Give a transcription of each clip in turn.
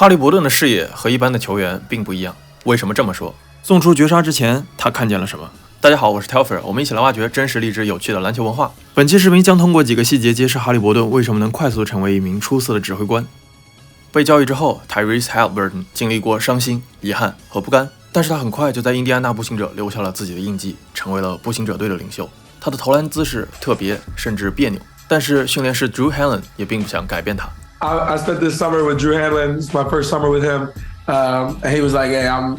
哈利伯顿的视野和一般的球员并不一样。为什么这么说？送出绝杀之前，他看见了什么？大家好，我是 Telfer， 我们一起来挖掘真实、励志、有趣的篮球文化。本期视频将通过几个细节揭示哈利伯顿为什么能快速成为一名出色的指挥官。被交易之后 ，Tyrese Haliburton 经历过伤心、遗憾和不甘，但是他很快就在印第安纳步行者留下了自己的印记，成为了步行者队的领袖。他的投篮姿势特别，甚至别扭，但是训练师 Drew Hanlen 也并不想改变他。I spent this summer with Drew Hanlen. It's my first summer with him. And he was like, "Hey, I'm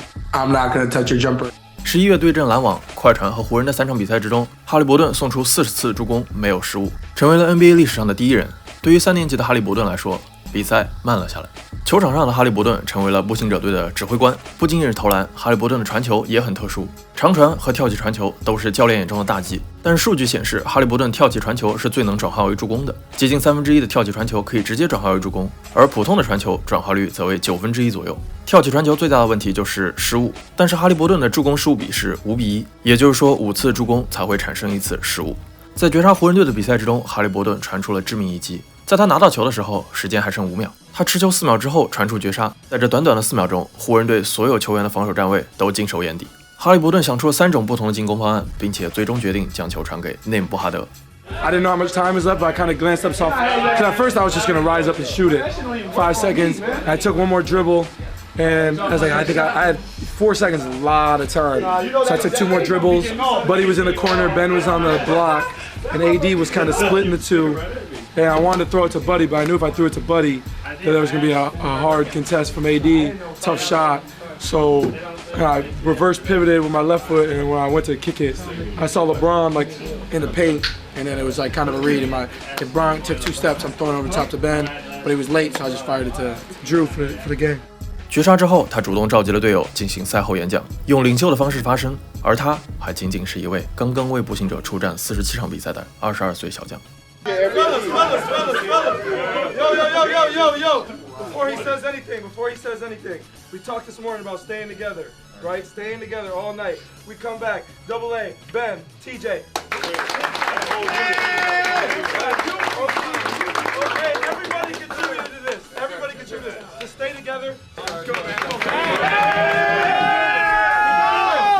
not going to touch your jumper." 11月对阵篮网、快船和湖人的3场比赛之中，哈利伯顿送出40次助攻，没有失误，成为了 NBA 历史上的第一人。对于3年级的哈利伯顿来说，比赛慢了下来。球场上的哈利伯顿成为了步行者队的指挥官，不仅仅是投篮，哈利伯顿的传球也很特殊，长传和跳起传球都是教练眼中的大忌。但是数据显示，哈利伯顿跳起传球是最能转化为助攻的，接近1/3的跳起传球可以直接转化为助攻，而普通的传球转化率则为1/9左右。跳起传球最大的问题就是失误，但是哈利伯顿的助攻失误比是5:1，也就是说5次助攻才会产生1次失误。在绝杀湖人队的比赛之中，哈利伯顿传出了致命一击。在他拿到球的时候，时间还剩5秒，他持球4秒之后传出绝杀。在这短短的4秒钟，湖人队所有球员的防守站位都尽收眼底。哈利伯顿想出了3种不同的进攻方案，并且最终决定将球传给内姆布哈德。I didn't know how much time was left, but I kind of glanced up soft. Because at first I was just going to rise up and shoot it. 5 seconds. I took one more dribble, and I was like, I think I had 4 seconds, a lot of time. So I took 2 more dribbles. Buddy was in the corner, Ben was on the block, and AD was kind of splitting the two. And I wanted to throw it to Buddy, but I knew if I threw it to Buddy, that there was going to be a hard contest from AD, tough shot. So I reverse pivoted with my left foot, and when I went to kick it, I saw LeBron like in the paint, and then it was like kind of a read. And LeBron took 2 steps, I'm throwing over the top to Ben, but he was late, so I just fired it to Drew for the game. 绝杀之后，他主动召集了队友进行赛后演讲，用领袖的方式发声，而他还仅仅是一位刚刚为步行者出战47场比赛的22岁小将。Fellas. Yo. Before he says anything, we talked this morning about staying together, right? Staying together all night. We come back, Double A, Ben, TJ. Okay, everybody contributed to this. Everybody contributed. Just stay together. Let's go, man.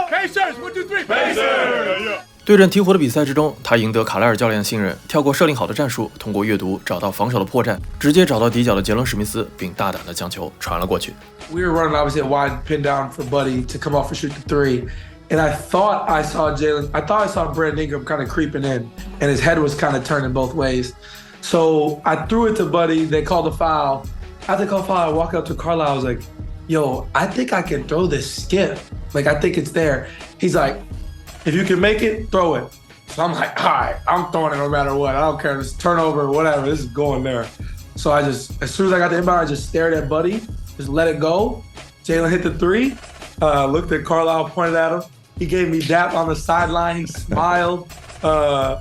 Pacers, 1, 2, 3. Pacers. 对阵鹈鹕的比赛之中，他赢得卡莱尔教练的信任，跳过设定好的战术，通过阅读找到防守的破绽，直接找到底角的杰伦史密斯，并大胆地将球传了过去。 We were running obviously a wide pin down for Buddy to come off and shoot the 3. And I thought I saw Brandon Ingram kind of creeping in, and his head was kind of turning both ways. So I threw it to Buddy. They called a foul. After they called a foul, I walked up to Carlisle. I was like, yo, I think I can throw this skip. Like, I think it's there. He's like, if you can make it, throw it. So I'm like, all right, I'm throwing it no matter what. I don't care. It's turnover, whatever. This is going there. So as soon as I got the inbound, I just stared at Buddy, just let it go. Jalen hit the 3. Looked at Carlisle, pointed at him. He gave me dap on the sideline. He smiled,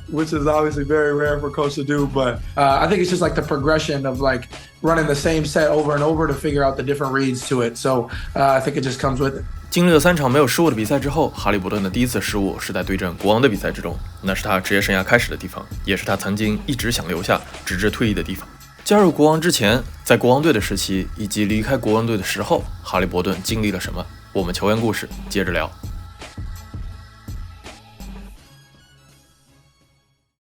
which is obviously very rare for a coach to do. But I think it's just like the progression of like running the same set over and over to figure out the different reads to it. So I think it just comes with it. 经历了3场没有失误的比赛之后，哈利伯顿的第一次失误是在对阵国王的比赛之中，那是他职业生涯开始的地方，也是他曾经一直想留下直至退役的地方。加入国王之前，在国王队的时期以及离开国王队的时候，哈利伯顿经历了什么？我们球员故事接着聊。